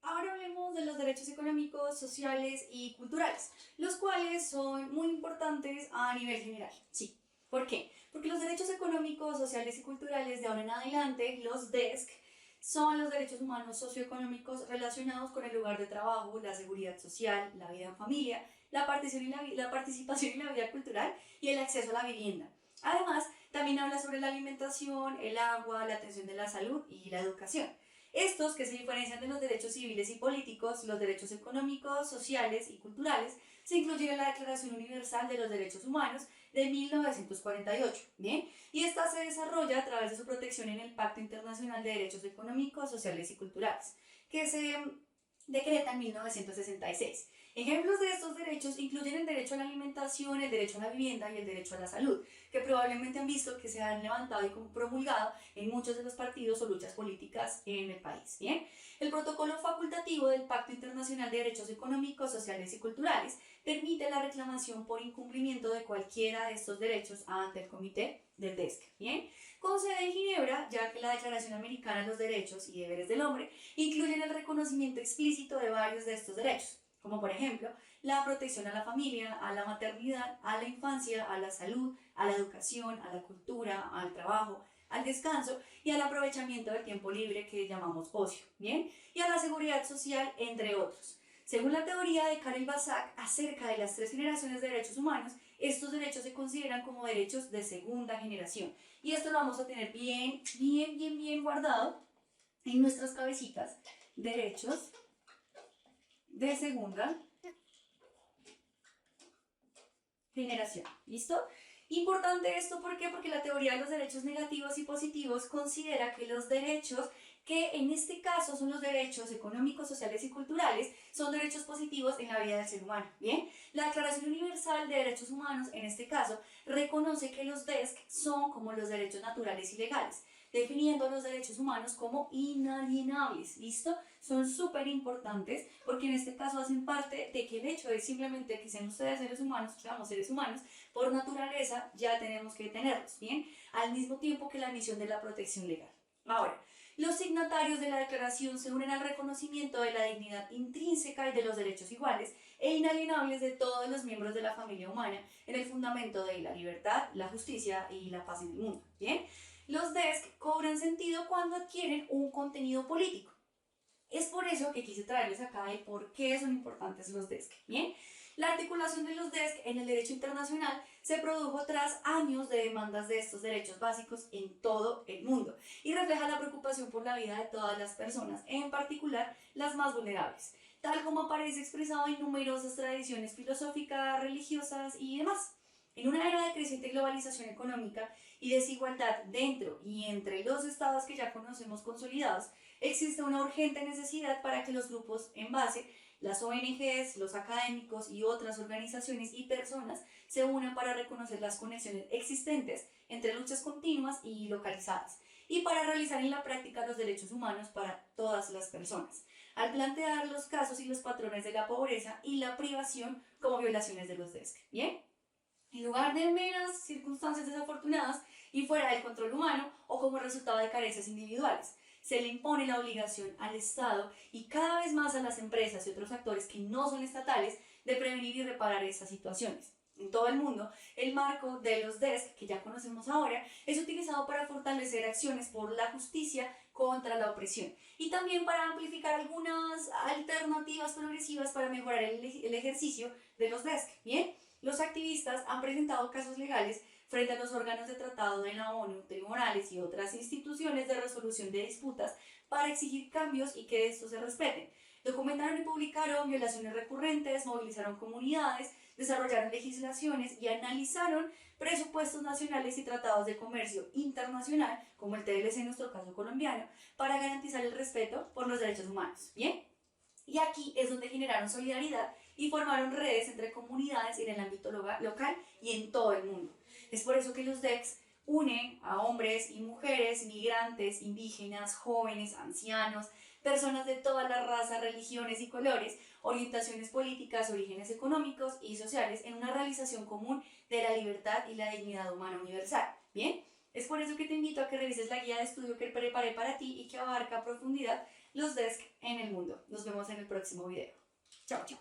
Ahora hablemos de los derechos económicos, sociales y culturales, los cuales son muy importantes a nivel general. Sí. ¿Por qué? Porque los derechos económicos, sociales y culturales de ahora en adelante, los DESC, son los derechos humanos socioeconómicos relacionados con el lugar de trabajo, la seguridad social, la vida en familia, la participación en la vida cultural y el acceso a la vivienda. Además, también habla sobre la alimentación, el agua, la atención de la salud y la educación. Estos, que se diferencian de los derechos civiles y políticos, los derechos económicos, sociales y culturales, se incluyen en la Declaración Universal de los Derechos Humanos de 1948, ¿bien? Y esta se desarrolla a través de su protección en el Pacto Internacional de Derechos Económicos, Sociales y Culturales, que se decreta en 1966. Ejemplos de estos derechos incluyen el derecho a la alimentación, el derecho a la vivienda y el derecho a la salud, que probablemente han visto que se han levantado y promulgado en muchos de los partidos o luchas políticas en el país. Bien, el protocolo facultativo del Pacto Internacional de Derechos Económicos, Sociales y Culturales permite la reclamación por incumplimiento de cualquiera de estos derechos ante el Comité del DESC. Bien, con sede en Ginebra, ya que la Declaración Americana de los Derechos y Deberes del Hombre incluyen el reconocimiento explícito de varios de estos derechos, como por ejemplo la protección a la familia, a la maternidad, a la infancia, a la salud, a la educación, a la cultura, al trabajo, al descanso y al aprovechamiento del tiempo libre que llamamos ocio, ¿bien? Y a la seguridad social, entre otros. Según la teoría de Karel Basak acerca de las tres generaciones de derechos humanos, estos derechos se consideran como derechos de segunda generación. Y esto lo vamos a tener bien guardado en nuestras cabecitas. Derechos de segunda generación. ¿Listo? Importante esto, ¿por qué? Porque la teoría de los derechos negativos y positivos considera que los derechos, que en este caso son los derechos económicos, sociales y culturales, son derechos positivos en la vida del ser humano. ¿Bien? La Declaración Universal de Derechos Humanos, en este caso, reconoce que los DESC son como los derechos naturales y legales, definiendo los derechos humanos como inalienables. ¿Listo? Son súper importantes porque en este caso hacen parte de que el hecho es simplemente que sean ustedes seres humanos, seamos seres humanos, por naturaleza ya tenemos que tenerlos, ¿bien? Al mismo tiempo que la misión de la protección legal. Ahora, los signatarios de la declaración se unen al reconocimiento de la dignidad intrínseca y de los derechos iguales e inalienables de todos los miembros de la familia humana en el fundamento de la libertad, la justicia y la paz en el mundo, ¿bien? Los DESC cobran sentido cuando adquieren un contenido político. Es por eso que quise traerles acá el por qué son importantes los DESC. Bien, la articulación de los DESC en el derecho internacional se produjo tras años de demandas de estos derechos básicos en todo el mundo y refleja la preocupación por la vida de todas las personas, en particular las más vulnerables, tal como aparece expresado en numerosas tradiciones filosóficas, religiosas y demás. En una era de creciente globalización económica y desigualdad dentro y entre los estados que ya conocemos consolidados, existe una urgente necesidad para que los grupos en base, las ONGs, los académicos y otras organizaciones y personas se unan para reconocer las conexiones existentes entre luchas continuas y localizadas y para realizar en la práctica los derechos humanos para todas las personas, al plantear los casos y los patrones de la pobreza y la privación como violaciones de los DESC. ¿Bien? En lugar de meras circunstancias desafortunadas y fuera del control humano o como resultado de carencias individuales, se le impone la obligación al Estado y cada vez más a las empresas y otros actores que no son estatales de prevenir y reparar estas situaciones. En todo el mundo, el marco de los DESC, que ya conocemos ahora, es utilizado para fortalecer acciones por la justicia contra la opresión y también para amplificar algunas alternativas progresivas para mejorar el ejercicio de los DESC. ¿Bien? Los activistas han presentado casos legales frente a los órganos de tratado de la ONU, tribunales y otras instituciones de resolución de disputas para exigir cambios y que estos se respeten. Documentaron y publicaron violaciones recurrentes, movilizaron comunidades, desarrollaron legislaciones y analizaron presupuestos nacionales y tratados de comercio internacional, como el TLC en nuestro caso colombiano, para garantizar el respeto por los derechos humanos. ¿Bien? Y aquí es donde generaron solidaridad y formaron redes entre comunidades en el ámbito local y en todo el mundo. Es por eso que los DECs unen a hombres y mujeres, migrantes, indígenas, jóvenes, ancianos, personas de todas las razas, religiones y colores, orientaciones políticas, orígenes económicos y sociales en una realización común de la libertad y la dignidad humana universal. ¿Bien? Es por eso que te invito a que revises la guía de estudio que preparé para ti y que abarca a profundidad los DESC en el mundo. Nos vemos en el próximo video. Chao, chao.